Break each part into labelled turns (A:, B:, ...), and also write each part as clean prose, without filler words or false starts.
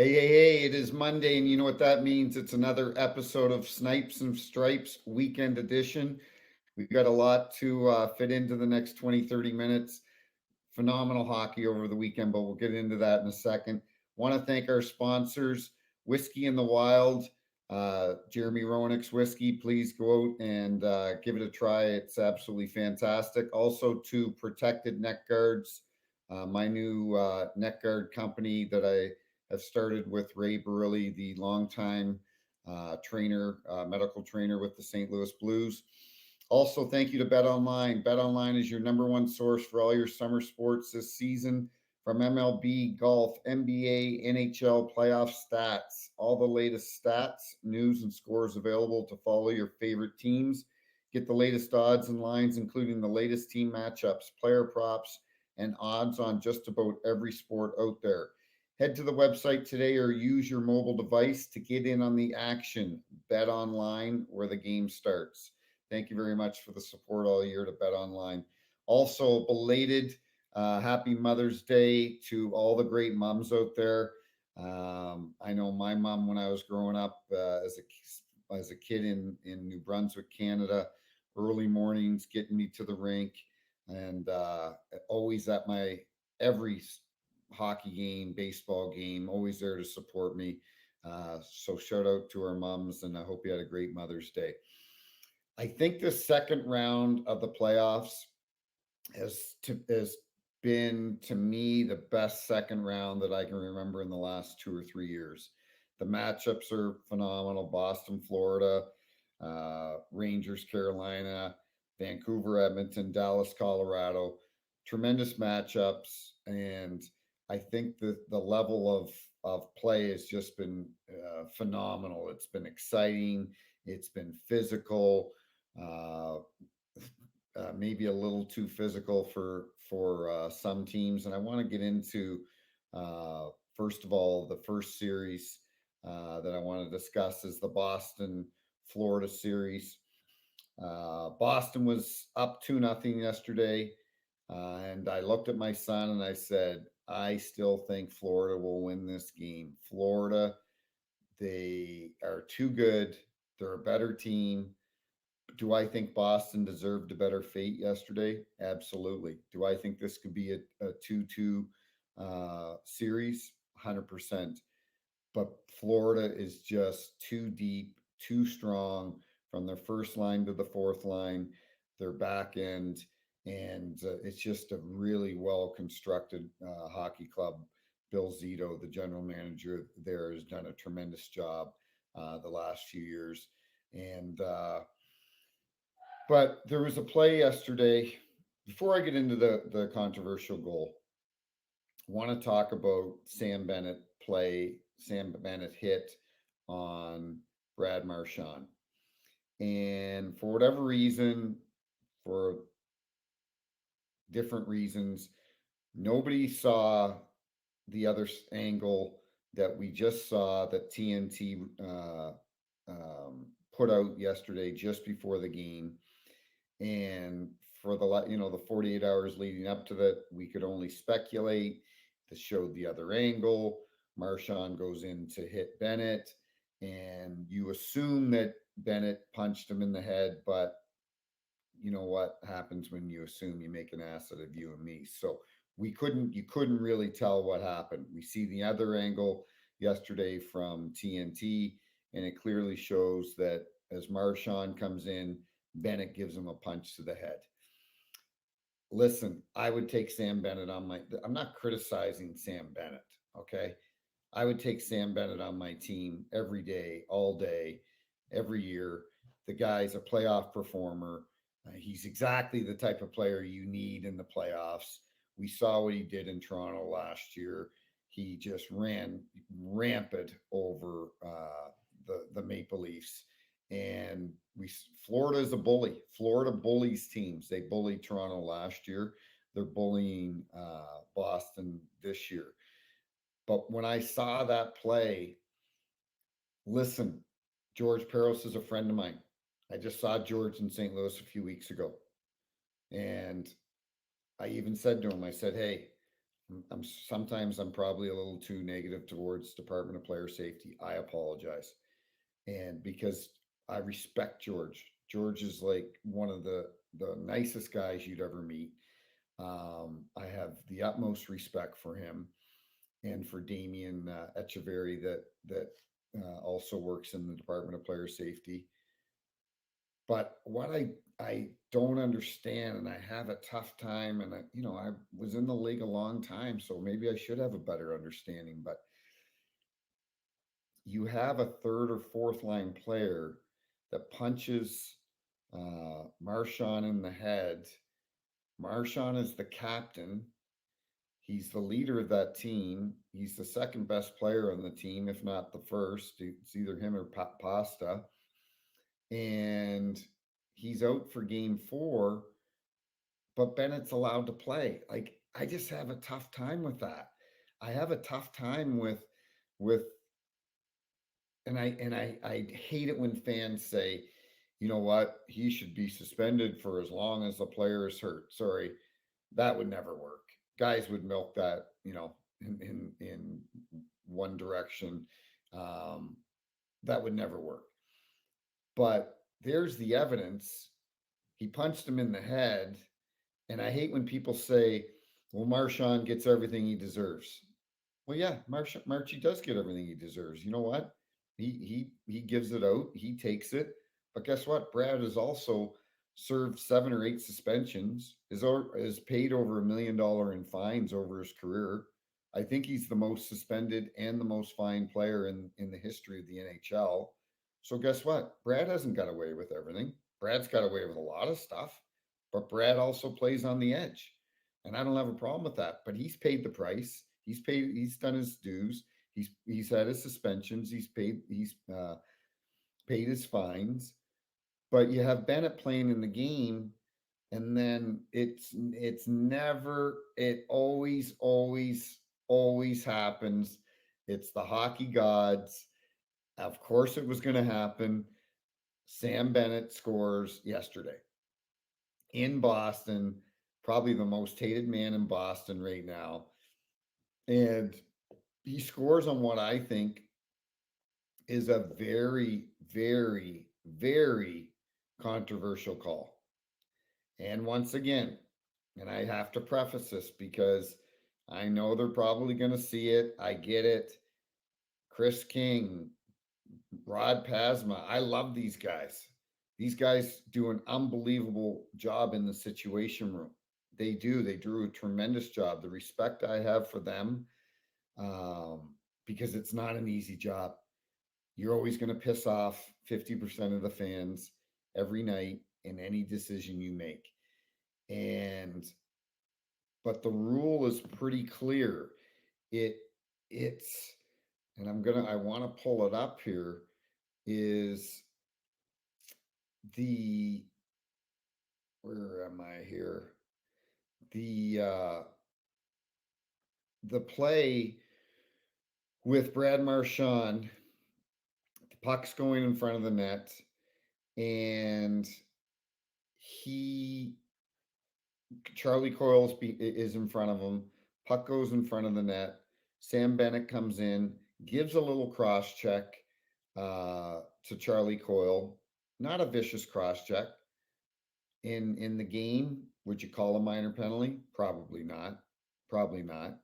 A: Hey, it is Monday, and you know what that means. It's another episode of Snipes and Stripes Weekend Edition. We got a lot to fit into the next 20, 30 minutes. Phenomenal hockey over the weekend, but we'll get into that in a second. Want to thank our sponsors, Whiskey in the Wild, Jeremy Roenick's Whiskey. Please go out and give it a try. It's absolutely fantastic. Also to Protected Neck Guards, my new neck guard company that I have started with Ray Burley, the longtime trainer, medical trainer with the St. Louis Blues. Also, thank you to Bet Online. Bet Online is your number one source for all your summer sports this season, from MLB, golf, NBA, NHL playoff stats. All the latest stats, news, and scores available to follow your favorite teams. Get the latest odds and lines, including the latest team matchups, player props, and odds on just about every sport out there. Head to the website today or use your mobile device to get in on the action. Bet Online, where the game starts. Thank you very much for the support all year to Bet Online. Also, belated happy Mother's Day to all the great moms out there. I know my mom when I was growing up as a kid in New Brunswick, Canada, early mornings getting me to the rink, and always at my every hockey game, baseball game, always there to support me. So shout out to our moms, and I hope you had a great Mother's Day. I think the second round of the playoffs has been to me the best second round that I can remember in the last 2 or 3 years. The matchups are phenomenal. Boston, Florida, Rangers, Carolina, Vancouver, Edmonton, Dallas, Colorado. Tremendous matchups, and I think the level of play has just been phenomenal. It's been exciting. It's been physical. Uh, Maybe a little too physical for some teams. And I want to get into first of all the first series that I want to discuss is the Boston Florida series. Boston was up 2-0 yesterday, and I looked at my son and I said, I still think Florida will win this game. Florida, they are too good. They're a better team. Do I think Boston deserved a better fate yesterday? Absolutely. Do I think this could be a 2-2 series? 100%. But Florida is just too deep, too strong from their first line to the fourth line, their back end. And it's just a really well constructed hockey club. Bill Zito, the general manager there, has done a tremendous job the last few years. And but there was a play yesterday. Before I get into the controversial goal, I want to talk about Sam Bennett play. Sam Bennett hit on Brad Marchand, and for whatever reason, for different reasons, nobody saw the other angle that we just saw that TNT put out yesterday just before the game. And for the 48 hours leading up to that, we could only speculate. This showed the other angle. Marchand goes in to hit Bennett, and you assume that Bennett punched him in the head, but you know what happens when you assume, you make an ass out of you and me. So you couldn't really tell what happened. We see the other angle yesterday from TNT, and it clearly shows that as Marchand comes in, Bennett gives him a punch to the head. Listen, I would take Sam Bennett on my. I'm not criticizing Sam Bennett, okay? I would take Sam Bennett on my team every day, all day, every year. The guy's a playoff performer. He's exactly the type of player you need in the playoffs. We saw what he did in Toronto last year. He just ran rampant over the Maple Leafs, and Florida is a bully. Florida bullies teams. They bullied Toronto last year. They're bullying Boston this year. But when I saw that play, listen, George Peros is a friend of mine. I just saw George in St. Louis a few weeks ago. And I even said to him, I said, hey, Sometimes I'm probably a little too negative towards Department of Player Safety. I apologize. And because I respect George. George is like one of the nicest guys you'd ever meet. I have the utmost respect for him and for Damien Echeverry that also works in the Department of Player Safety. But what I don't understand, and I have a tough time, and I was in the league a long time, so maybe I should have a better understanding. But you have a third or fourth line player that punches Marchand in the head. Marchand is the captain. He's the leader of that team. He's the second best player on the team, if not the first. It's either him or Pasta. And he's out for game 4, but Bennett's allowed to play. Like, I just have a tough time with that. I have a tough time with and I hate it when fans say, you know what, he should be suspended for as long as the player is hurt. Sorry, that would never work. Guys would milk that, in one direction. Um, that would never work. But there's the evidence. He punched him in the head, and I hate when people say, "Well, Marchand gets everything he deserves." Well, yeah, Marchie does get everything he deserves. You know what? He gives it out. He takes it. But guess what? Brad has also served 7 or 8 suspensions. Is paid over $1 million in fines over his career. I think he's the most suspended and the most fined player in the history of the NHL. So guess what? Brad hasn't got away with everything. Brad's got away with a lot of stuff, but Brad also plays on the edge. And I don't have a problem with that. But he's paid the price. He's done his dues. He's had his suspensions. He's paid his fines. But you have Bennett playing in the game, and then it's never it always happens. It's the hockey gods. Of course it was going to happen. Sam Bennett scores yesterday in Boston, probably the most hated man in Boston right now. And he scores on what I think is a very, very, very controversial call. And once again, and I have to preface this because I know they're probably going to see it. I get it. Chris King, Rod Pasma, I love these guys. These guys do an unbelievable job in the situation room. They do. They do a tremendous job. The respect I have for them, because it's not an easy job. You're always going to piss off 50% of the fans every night in any decision you make. And but the rule is pretty clear. It it's and I want to pull it up here, is the where am I here? The the play with Brad Marchand, the puck's going in front of the net, and he Charlie Coyle is in front of him. Puck goes in front of the net. Sam Bennett comes in, gives a little cross check to Charlie Coyle. Not a vicious cross check. In the game, would you call a minor penalty? Probably not. Probably not.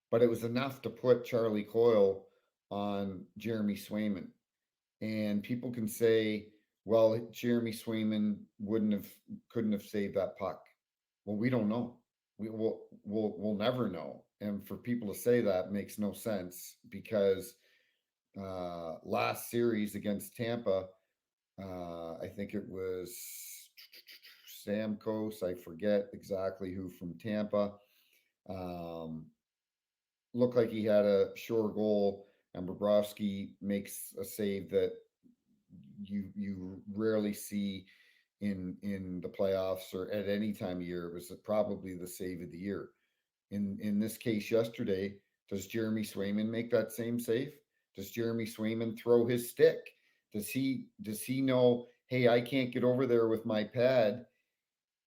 A: But it was enough to put Charlie Coyle on Jeremy Swayman. And people can say, well, Jeremy Swayman couldn't have saved that puck. Well, we don't know. We'll never know. And for people to say that makes no sense because last series against Tampa, I think it was Stamkos. I forget exactly who from Tampa. Um, Looked like he had a sure goal, and Bobrovsky makes a save that you rarely see in the playoffs or at any time of year. It was probably the save of the year. In this case yesterday, does Jeremy Swayman make that same save? Does Jeremy Swayman throw his stick? Does he know, hey, I can't get over there with my pad,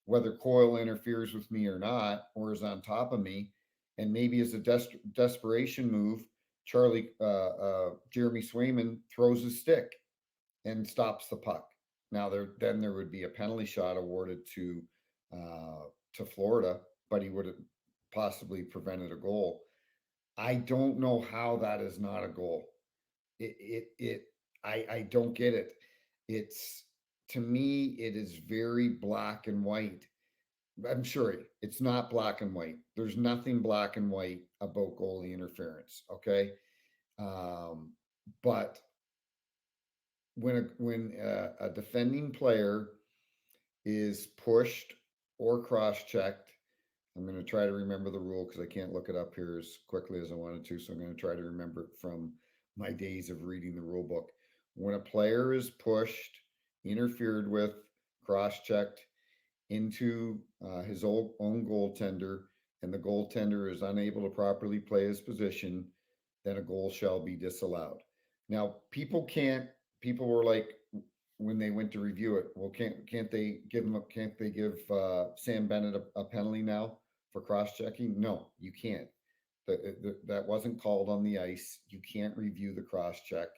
A: whether Coyle interferes with me or not, or is on top of me? And maybe as a desperation move, Jeremy Swayman throws his stick and stops the puck. Now there would be a penalty shot awarded to Florida, but he would have possibly prevented a goal. I don't know how that is not a goal. It I don't get it. It's to me it is very black and white. I'm sorry, it's not black and white. There's nothing black and white about goalie interference. Okay, um, but when a defending player is pushed or cross-checked, I'm going to try to remember the rule because I can't look it up here as quickly as I wanted to. So I'm going to try to remember it from my days of reading the rule book. When a player is pushed, interfered with, cross-checked into his own goaltender, and the goaltender is unable to properly play his position, then a goal shall be disallowed. Now, people were like, when they went to review it, well, can't they give him can't they give Sam Bennett a penalty now for cross checking? No, you can't. That wasn't called on the ice. You can't review the cross check,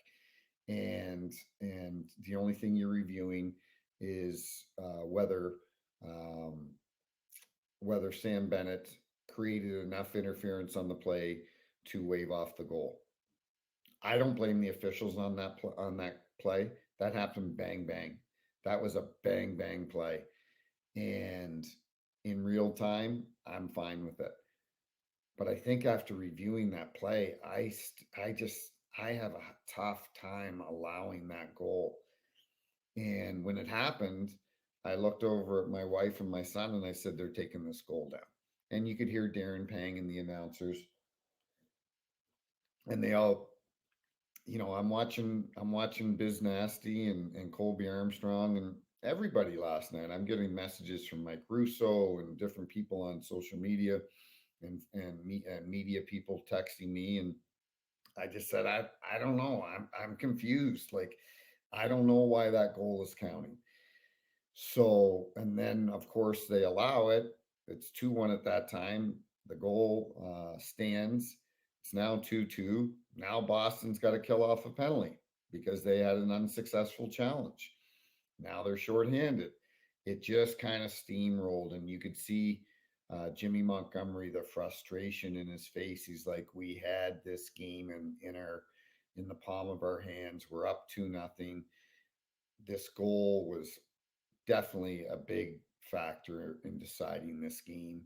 A: and the only thing you're reviewing is um, whether Sam Bennett created enough interference on the play to wave off the goal. I don't blame the officials on that play. That happened bang bang. That was a bang bang play, and in real time, I'm fine with it. But I think after reviewing that play, I have a tough time allowing that goal. And when it happened, I looked over at my wife and my son and I said, they're taking this goal down. And you could hear Darren Pang and the announcers, and they all, I'm watching Biz Nasty and Colby Armstrong and everybody last night. I'm getting messages from Mike Russo and different people on social media and media people texting me, and I just said I don't know. I'm confused. Like I don't know why that goal is counting. So, and then of course they allow it. It's 2-1 at that time. The goal stands. It's now 2-2. Now Boston's got to kill off a penalty because they had an unsuccessful challenge. Now they're shorthanded. It just kind of steamrolled, and you could see Jimmy Montgomery, the frustration in his face. He's like, "We had this game in the palm of our hands. We're up 2-0. This goal was definitely a big factor in deciding this game."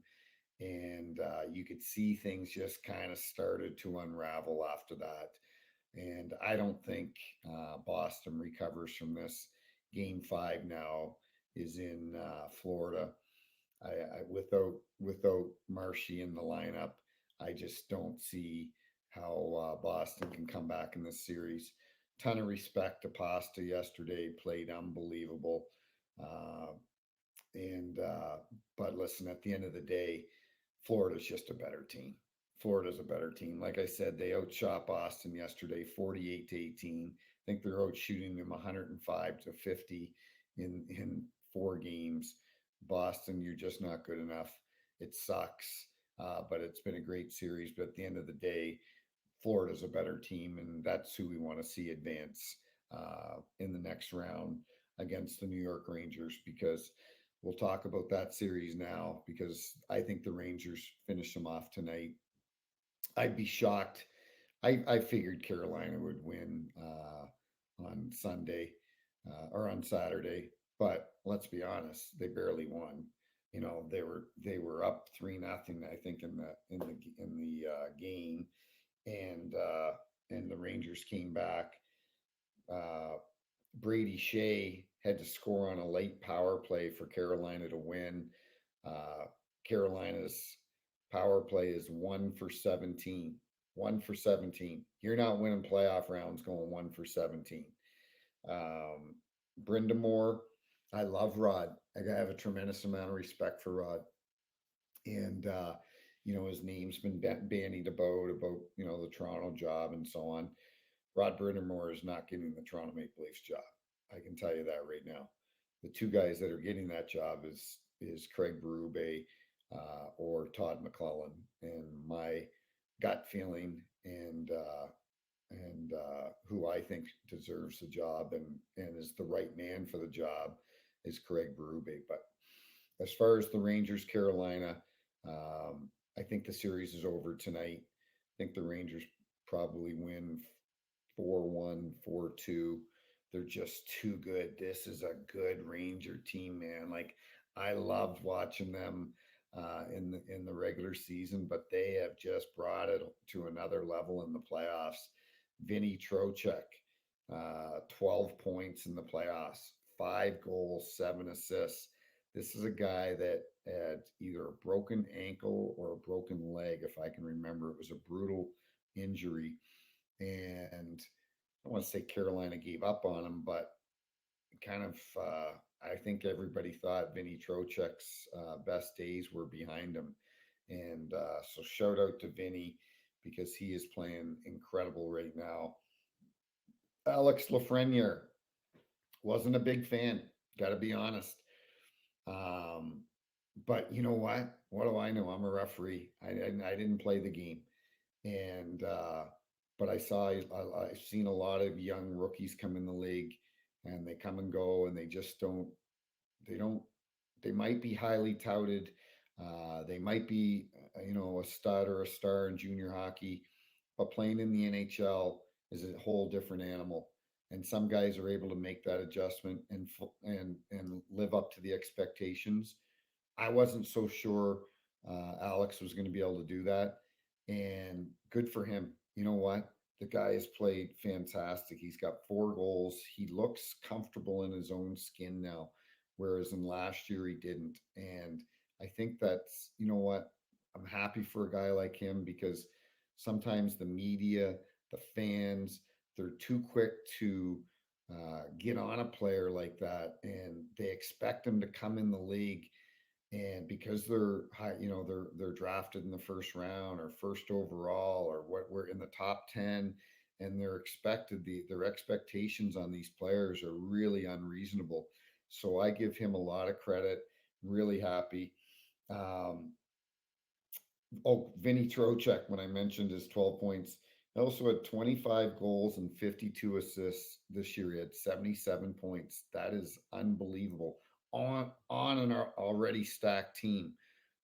A: And you could see things just kind of started to unravel after that. And I don't think Boston recovers from this. Game 5 now is in Florida. Without Marshy in the lineup, I just don't see how Boston can come back in this series. Ton of respect to Pasta yesterday, played unbelievable. Uh, and but listen, at the end of the day, Florida's just a better team. Florida's a better team. Like I said, they outshot Boston yesterday, 48-18. I think they're out shooting them 105-50 in 4 games. Boston, you're just not good enough. It sucks, but it's been a great series. But at the end of the day, Florida's a better team, and that's who we want to see advance in the next round against the New York Rangers, because we'll talk about that series now, because I think the Rangers finish them off tonight. I'd be shocked. I figured Carolina would win on Sunday or on Saturday, but let's be honest, they barely won. They were up 3-0, I think, in the game, and the Rangers came back. Uh, Brady Shea had to score on a late power play for Carolina to win. Uh, Carolina's power play is 1 for 17. 1 for 17. You're not winning playoff rounds going 1 for 17. Um, Brindamore, I love Rod. I have a tremendous amount of respect for Rod. And, his name's been bandied about, the Toronto job and so on. Rod Brindamore is not getting the Toronto Maple Leafs job. I can tell you that right now. The two guys that are getting that job is Craig Berube or Todd McClellan. And my gut feeling and who I think deserves the job and is the right man for the job is Craig Berube. But as far as the Rangers, Carolina, I think the series is over tonight. I think the Rangers probably win 4-1, 4-2. They're just too good. This is a good Ranger team, man. Like I loved watching them in the regular season, but they have just brought it to another level in the playoffs. Vinny Trocheck, 12 points in the playoffs, 5 goals, 7 assists. This is a guy that had either a broken ankle or a broken leg, if I can remember. It was a brutal injury. And I don't want to say Carolina gave up on him, but kind of, I think everybody thought Vinny Trocheck's best days were behind him. And so shout out to Vinny because he is playing incredible right now. Alex Lafreniere wasn't a big fan, got to be honest. Um, but you know what? What do I know? I'm a referee. I didn't play the game, and but I've seen a lot of young rookies come in the league, and they come and go, and they just don't they might be highly touted. They might be a stud or a star in junior hockey, but playing in the NHL is a whole different animal. And some guys are able to make that adjustment and live up to the expectations. I wasn't so sure Alex was going to be able to do that, and good for him. You know what? The guy has played fantastic. He's got 4 goals. He looks comfortable in his own skin now, whereas in last year he didn't. And I think that's, you know what? I'm happy for a guy like him because sometimes the media, the fans, they're too quick to get on a player like that, and they expect him to come in the league and because they're high, they're drafted in the first round or first overall or what we're in the top 10 and their expectations on these players are really unreasonable. So I give him a lot of credit. Really happy. Um, Oh, Vinny Trocheck, when I mentioned his 12 points, he also had 25 goals and 52 assists this year. He had 77 points. That is unbelievable. On an already stacked team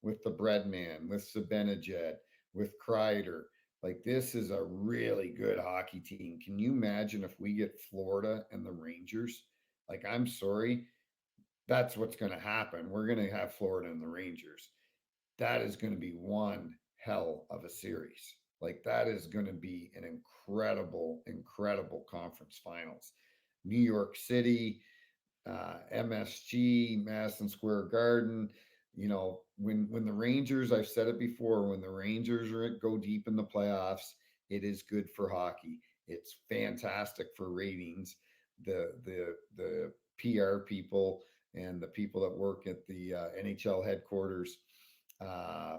A: with the Breadman, with Zibanejad, with Kreider. Like this is a really good hockey team. Can you imagine if we get Florida and the Rangers? Like, I'm sorry, that's what's going to happen. We're going to have Florida and the Rangers. That is going to be one hell of a series. Like that is going to be an incredible, incredible conference finals. New York City, MSG, Madison Square Garden. When the Rangers, I've said it before, when the Rangers go deep in the playoffs, it is good for hockey. It's fantastic for ratings. The PR people and the people that work at the NHL headquarters, uh,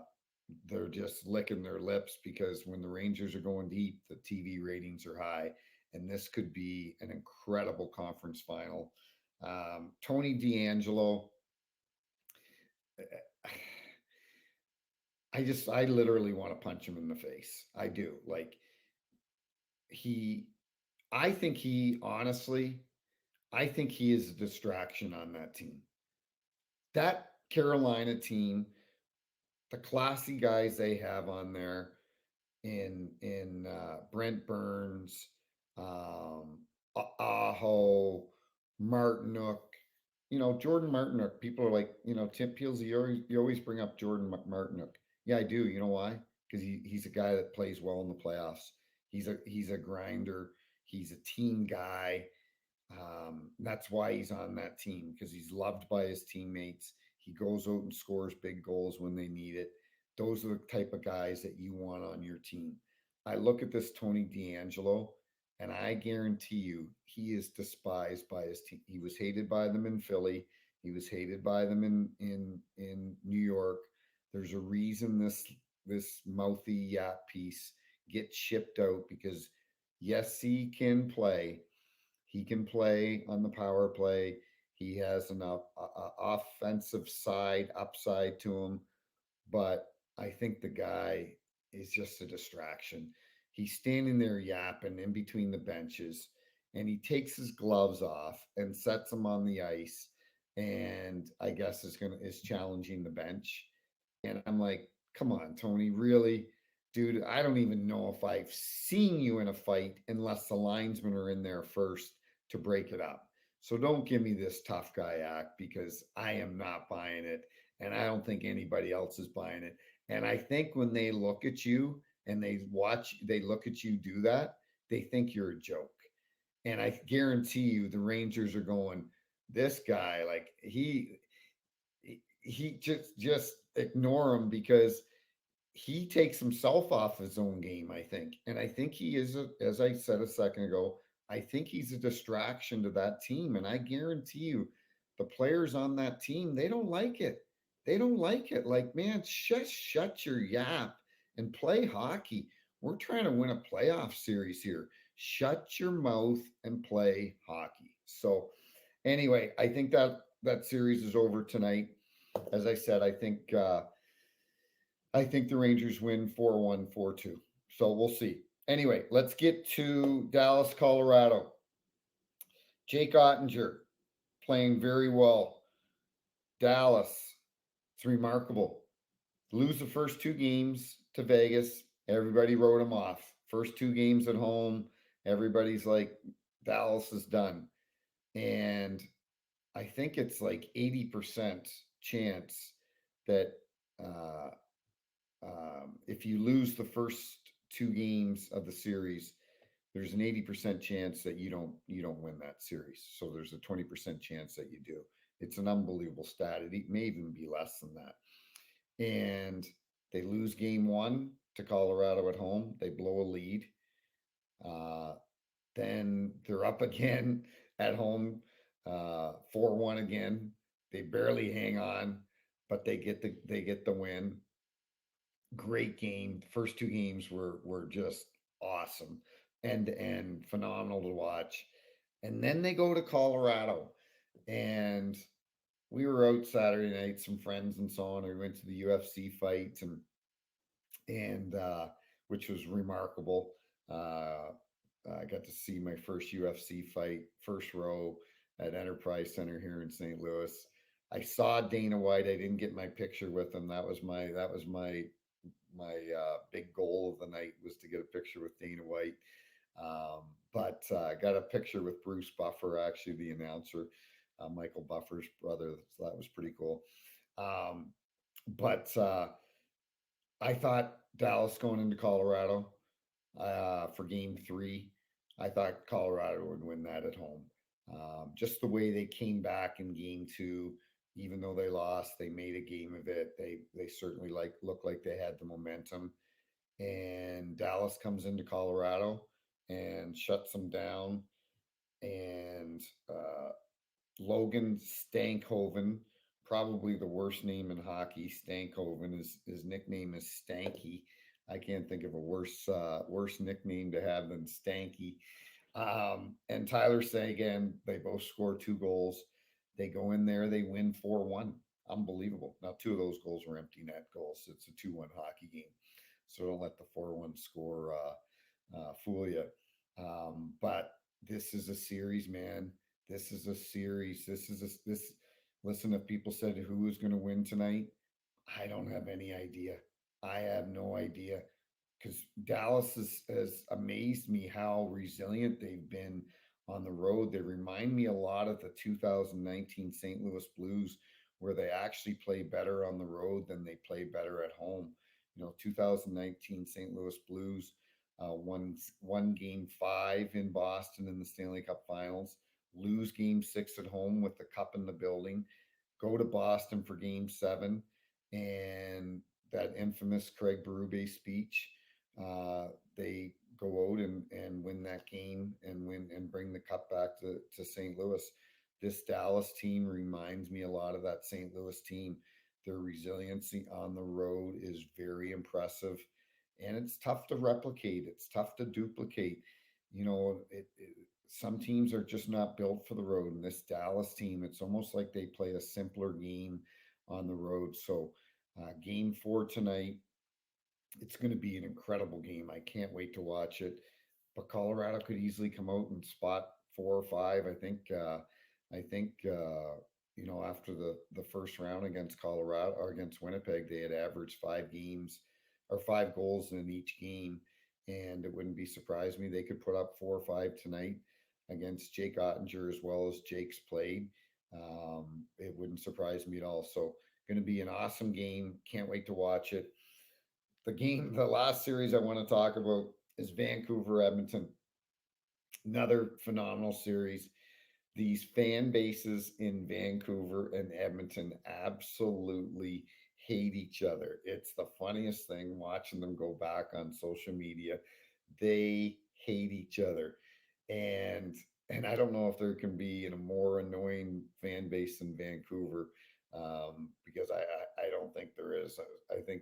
A: they're just licking their lips because when the Rangers are going deep, the TV ratings are high, and this could be an incredible conference final. Tony D'Angelo, I literally want to punch him in the face. I do. Like he, I think he honestly, I think he is a distraction on that team. That Carolina team, the classy guys they have on there, in Brent Burns, Aho, Martinook. Jordan Martinook. People are like, Tim Peels. You always bring up Jordan Martinook. Yeah, I do. You know why? Because he's a guy that plays well in the playoffs. He's a grinder. He's a team guy. That's why he's on that team because he's loved by his teammates. He goes out and scores big goals when they need it. Those are the type of guys that you want on your team. I look at this Tony D'Angelo, and I guarantee you he is despised by his team. He was hated by them in Philly. He was hated by them in New York. There's a reason this mouthy yap piece gets shipped out because yes, he can play, he can play on the power play. He has an offensive side, upside to him, but I think the guy is just a distraction. He's standing there yapping in between the benches, and he takes his gloves off and sets them on the ice, and I guess is challenging the bench. And I'm like, come on, Tony, really? Dude, I don't even know if I've seen you in a fight unless the linesmen are in there first to break it up. So don't give me this tough guy act because I am not buying it. And I don't think anybody else is buying it. And I think when they look at you and they look at you do that, they think you're a joke. And I guarantee you the Rangers are going, this guy, like he just ignore him because he takes himself off his own game, I think. And I think he is, as I said a second ago, I think he's a distraction to that team. And I guarantee you, the players on that team, they don't like it. They don't like it. Like, man, just shut your yap and play hockey. We're trying to win a playoff series here. Shut your mouth and play hockey. So, anyway, I think that series is over tonight. As I said, I think the Rangers win 4-1, 4-2. So we'll see. Anyway, let's get to Dallas, Colorado. Jake Ottinger playing very well. Dallas, it's remarkable. Lose the first two games to Vegas. Everybody wrote them off. First two games at home, everybody's like, Dallas is done. And I think it's like 80% chance that uh, if you lose the first two games of the series, there's an 80% chance that you don't win that series. So there's a 20% chance that you do. It's an unbelievable stat. It may even be less than that. And they lose game one to Colorado at home. They blow a lead. Uh, then they're up again at home, 4-1 again. They barely hang on, but they get the win. Great game. The first two games were just awesome, and phenomenal to watch. And then they go to Colorado, and we were out Saturday night, some friends and so on. We went to the UFC fight, and which was remarkable. Uh, I got to see my first UFC fight, first row at Enterprise Center here in St. Louis. I saw Dana White. I didn't get my picture with him. That was my big goal of the night was to get a picture with Dana White. But I got a picture with Bruce Buffer, actually the announcer, Michael Buffer's brother. So that was pretty cool. But I thought Dallas going into Colorado for game three. I thought Colorado would win that at home. Just the way they came back in game two, even though they lost, they made a game of it. They certainly looked like they had the momentum. And Dallas comes into Colorado and shuts them down. And Logan Stankhoven, probably the worst name in hockey. Stankhoven, his nickname is Stanky. I can't think of a worse nickname to have than Stanky. And Tyler Seguin, they both score two goals. They go in there, they win 4-1. Unbelievable. Now, two of those goals were empty net goals. It's a 2-1 hockey game. So don't let the 4-1 score fool you. But this is a series, man. This is a series. This. Listen, if people said who is going to win tonight, I don't have any idea. I have no idea because Dallas has amazed me how resilient they've been on the road. They remind me a lot of the 2019 St. Louis Blues, where they actually play better on the road than they play better at home. 2019 St. Louis Blues won game five in Boston in the Stanley Cup Finals, lose game six at home with the cup in the building, go to Boston for game seven, and that infamous Craig Berube speech. They go out and win that game and win and bring the cup back to St. Louis. This Dallas team reminds me a lot of that St. Louis team. Their resiliency on the road is very impressive, and it's tough to replicate. It's tough to duplicate. Some teams are just not built for the road. And this Dallas team, it's almost like they play a simpler game on the road. So Game four tonight. It's going to be an incredible game. I can't wait to watch it. But Colorado could easily come out and spot 4 or 5. I think. After the first round against Colorado or against Winnipeg, they had averaged 5 games or 5 goals in each game, and it wouldn't be surprised me they could put up 4 or 5 tonight against Jake Ottinger as well as Jake's played. It wouldn't surprise me at all. So, going to be an awesome game. Can't wait to watch it. The last series I want to talk about is Vancouver Edmonton. Another phenomenal series. These fan bases in Vancouver and Edmonton absolutely hate each other. It's the funniest thing watching them go back on social media. They hate each other. And and I don't know if there can be a more annoying fan base in Vancouver, because I don't think there is. I think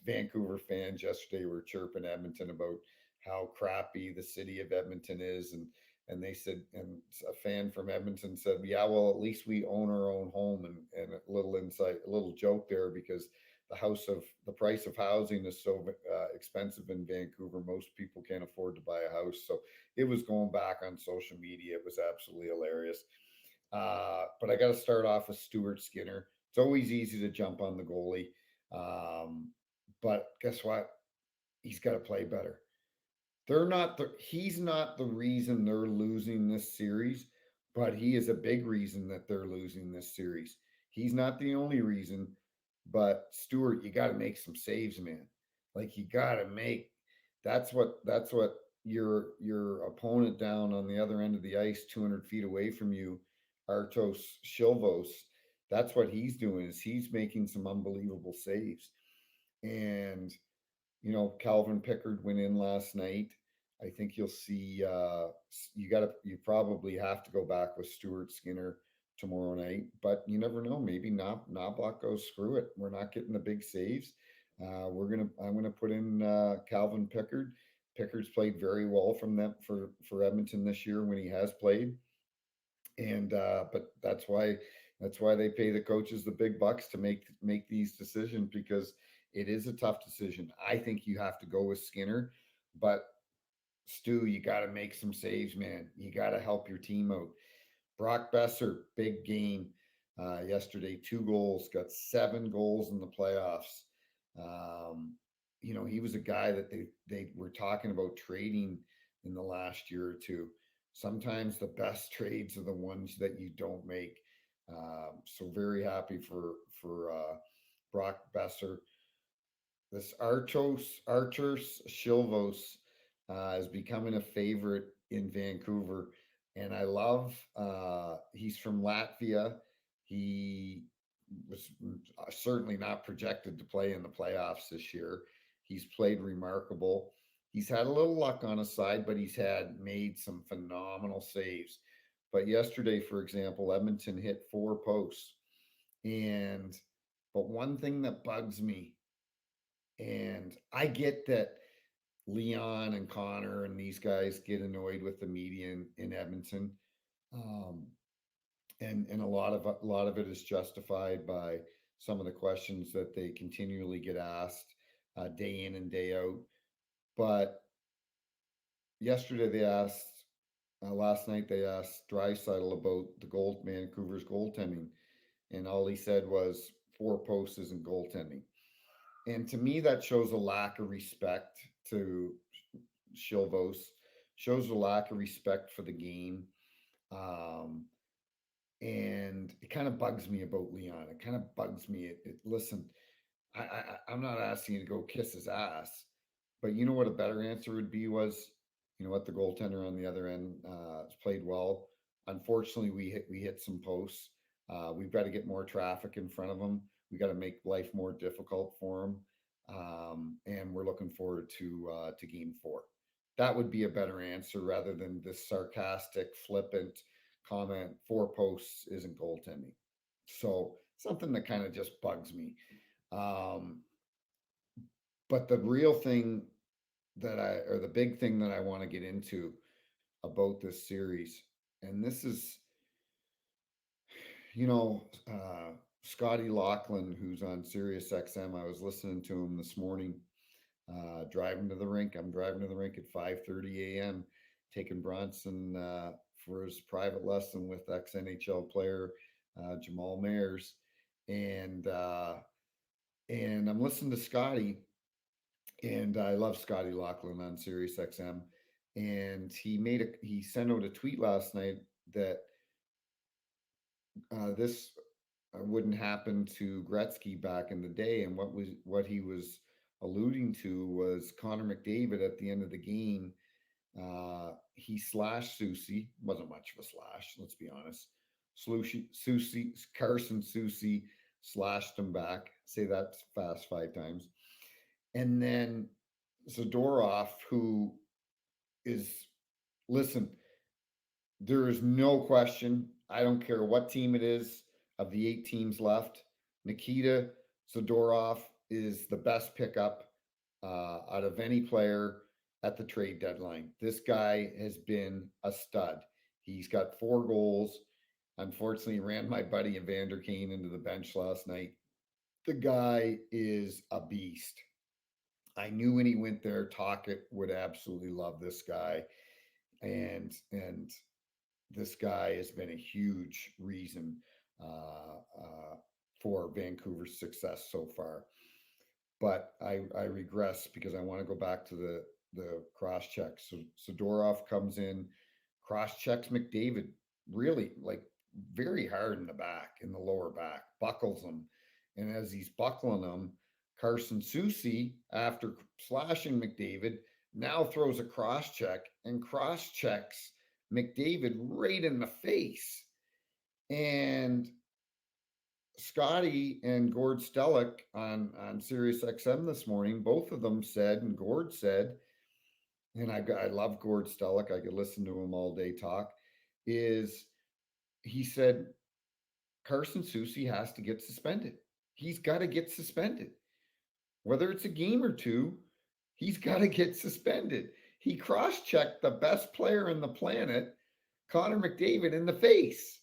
A: Vancouver fans yesterday were chirping Edmonton about how crappy the city of Edmonton is, and they said, and a fan from Edmonton said, yeah, well, at least we own our own home, and a little insight, a little joke there, because the price of housing is so expensive in Vancouver, most people can't afford to buy a house. So it was going back on social media. It was absolutely hilarious. But I got to start off with Stuart Skinner. It's always easy to jump on the goalie. Um, but guess what? He's got to play better. He's not the reason they're losing this series, but he is a big reason that they're losing this series. He's not the only reason, but Stewart, you got to make some saves, man. Like, you got to make that's what your opponent down on the other end of the ice, 200 feet away from you, Artos Shilvos. That's what he's doing, is he's making some unbelievable saves. And Calvin Pickard went in last night. I think you'll see. You probably have to go back with Stuart Skinner tomorrow night, but you never know. Maybe Knobloch goes, screw it. We're not getting the big saves. I'm gonna put in Calvin Pickard. Pickard's played very well from them for Edmonton this year when he has played, and but that's why they pay the coaches the big bucks to make these decisions, because it is a tough decision. I think you have to go with Skinner, but Stu, you got to make some saves, man. You got to help your team out. Brock Besser, big game yesterday, 2 goals, got 7 goals in the playoffs. Um, he was a guy that they were talking about trading in the last year or two. Sometimes the best trades are the ones that you don't make. So very happy for Brock Besser. This Arturs Shilvos is becoming a favorite in Vancouver, and I love. He's from Latvia. He was certainly not projected to play in the playoffs this year. He's played remarkable. He's had a little luck on his side, but he's had made some phenomenal saves. But yesterday, for example, Edmonton hit 4 posts, and but one thing that bugs me, and I get that Leon and Connor and these guys get annoyed with the media in Edmonton, um, and a lot of it is justified by some of the questions that they continually get asked day in and day out. But yesterday they asked, last night they asked Drysaitel about Vancouver's goaltending, and all he said was 4 posts isn't goaltending. And to me, that shows a lack of respect to Shilvos, shows a lack of respect for the game. Um, and it kind of bugs me about Leon. It kind of bugs me. Listen, I'm not asking you to go kiss his ass, but you know what a better answer would be was, the goaltender on the other end played well. Unfortunately, we hit some posts. We've got to get more traffic in front of him. We got to make life more difficult for him, and we're looking forward to Game 4. That would be a better answer rather than this sarcastic, flippant comment. 4 posts isn't goaltending. So something that kind of just bugs me. Um, but the real thing or the big thing that I want to get into about this series, and this is, you know, uh, Scotty Lachlan, who's on Sirius XM. I was listening to him this morning, driving to the rink. I'm driving to the rink at 5:30 a.m., taking Bronson for his private lesson with ex-NHL player Jamal Mayers, and and I'm listening to Scotty, and I love Scotty Lachlan on Sirius XM, and he sent out a tweet last night that this wouldn't happen to Gretzky back in the day, and what he was alluding to was Connor McDavid at the end of the game. He slashed Susie. Wasn't much of a slash, let's be honest. Carson Susie slashed him back. Say that fast 5 times. And then Zadorov, who is, listen, there is no question. I don't care what team it is of the 8 teams left. Nikita Zadorov is the best pickup out of any player at the trade deadline. This guy has been a stud. He's got 4 goals. Unfortunately, ran my buddy Evander Kane into the bench last night. The guy is a beast. I knew when he went there, Tocchet would absolutely love this guy, and this guy has been a huge reason for Vancouver's success so far. But I regress because I want to go back to the cross check. So Zadorov comes in, cross checks McDavid really like very hard in the back, in the lower back, buckles him. And as he's buckling him, Carson Susie, after slashing McDavid, now throws a cross check and cross checks McDavid right in the face. And Scotty and Gord Stellick on Sirius XM this morning, both of them said, and Gord said, and I love Gord Stellick, I could listen to him all day talk, is he said Carson Susie has to get suspended. He's got to get suspended. Whether it's a game or two, he's got to get suspended. He cross-checked the best player on the planet, Connor McDavid, in the face.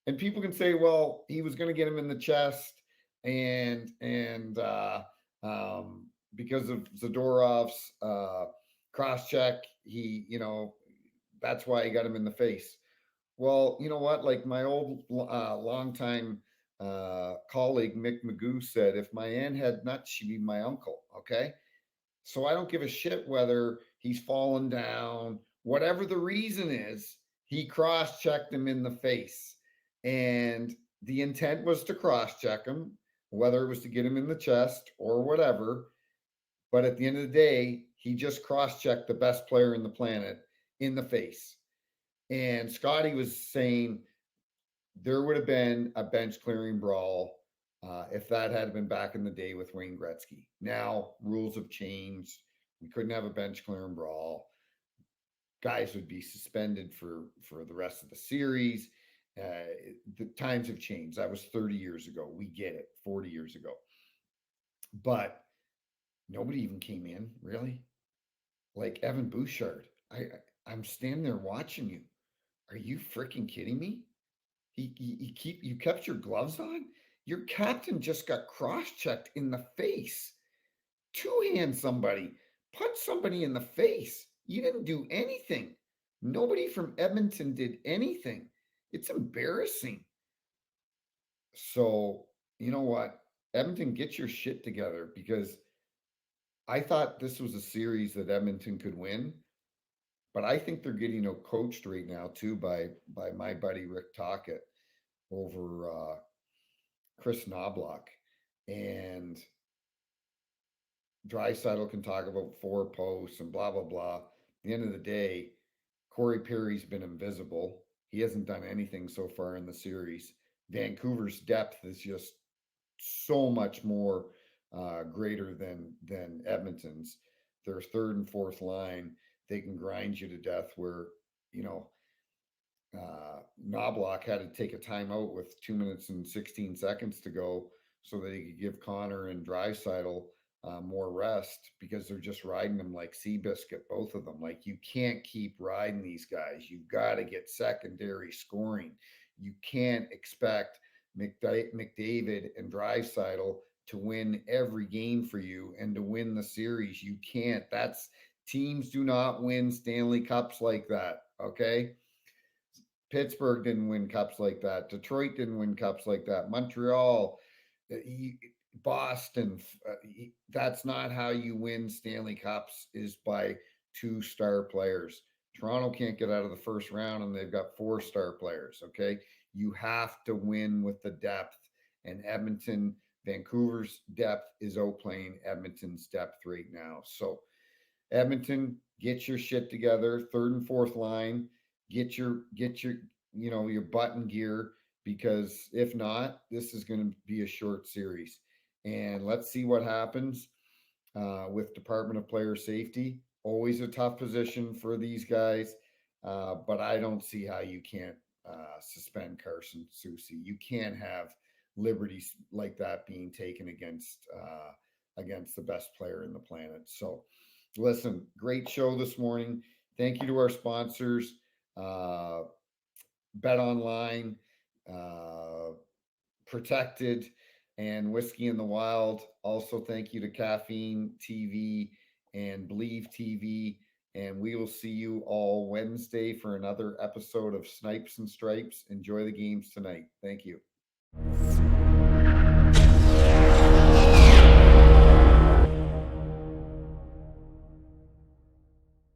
A: And people can say, well, he was going to get him in the chest, and because of Zadorov's cross check, that's why he got him in the face. Well, you know what? Like my old longtime colleague Mick Magoo said, if my aunt had nuts, she'd be my uncle. Okay, so I don't give a shit whether he's fallen down, whatever the reason is. He cross checked him in the face. And the intent was to cross check him, whether it was to get him in the chest or whatever. But at the end of the day, he just cross checked the best player in the planet in the face. And Scotty was saying there would have been a bench clearing brawl if that had been back in the day with Wayne Gretzky. Now, rules have changed. We couldn't have a bench clearing brawl. Guys would be suspended for the rest of the series. The times have changed. That was 30 years ago. We get it, 40 years ago. But nobody even came in, really. Like Evan Bouchard. I'm standing there watching you. Are you freaking kidding me? You kept your gloves on? Your captain just got cross-checked in the face. Two-hand somebody. Punch somebody in the face. You didn't do anything. Nobody from Edmonton did anything. It's embarrassing. So, you know what? Edmonton, get your shit together, because I thought this was a series that Edmonton could win, but I think they're getting coached right now too by my buddy Rick Tocchet over Chris Knobloch. And Draisaitl can talk about 4 posts and blah, blah, blah. At the end of the day, Corey Perry's been invisible. He hasn't done anything so far in the series. Vancouver's depth is just so much more greater than Edmonton's. Their third and fourth line, they can grind you to death. Where Knobloch had to take a timeout with 2 minutes and 16 seconds to go so that he could give Connor and Draisaitl more rest, because they're just riding them like Seabiscuit, both of them. Like, you can't keep riding these guys. You've got to get secondary scoring. You can't expect McDavid and Draisaitl to win every game for you and to win the series. You can't. That's teams do not win Stanley Cups like that. Okay. Pittsburgh didn't win cups like that. Detroit didn't win cups like that. Montreal, uh, Boston. That's not how you win Stanley Cups. Is by two star players. Toronto can't get out of the first round, and they've got four-star players. Okay, you have to win with the depth. And Vancouver's depth is outplaying Edmonton's depth right now. So Edmonton, get your shit together. Third and fourth line, get your your button gear, because if not, this is going to be a short series. And let's see what happens with Department of Player Safety. Always a tough position for these guys, but I don't see how you can't suspend Carson Soucy. You can't have liberties like that being taken against the best player in the planet. So listen, great show this morning. Thank you to our sponsors, uh, Bet Online, uh, Protected, and Whiskey in the Wild. Also, thank you to Caffeine TV and Believe TV. And we will see you all Wednesday for another episode of Snipes and Stripes. Enjoy the games tonight. Thank you.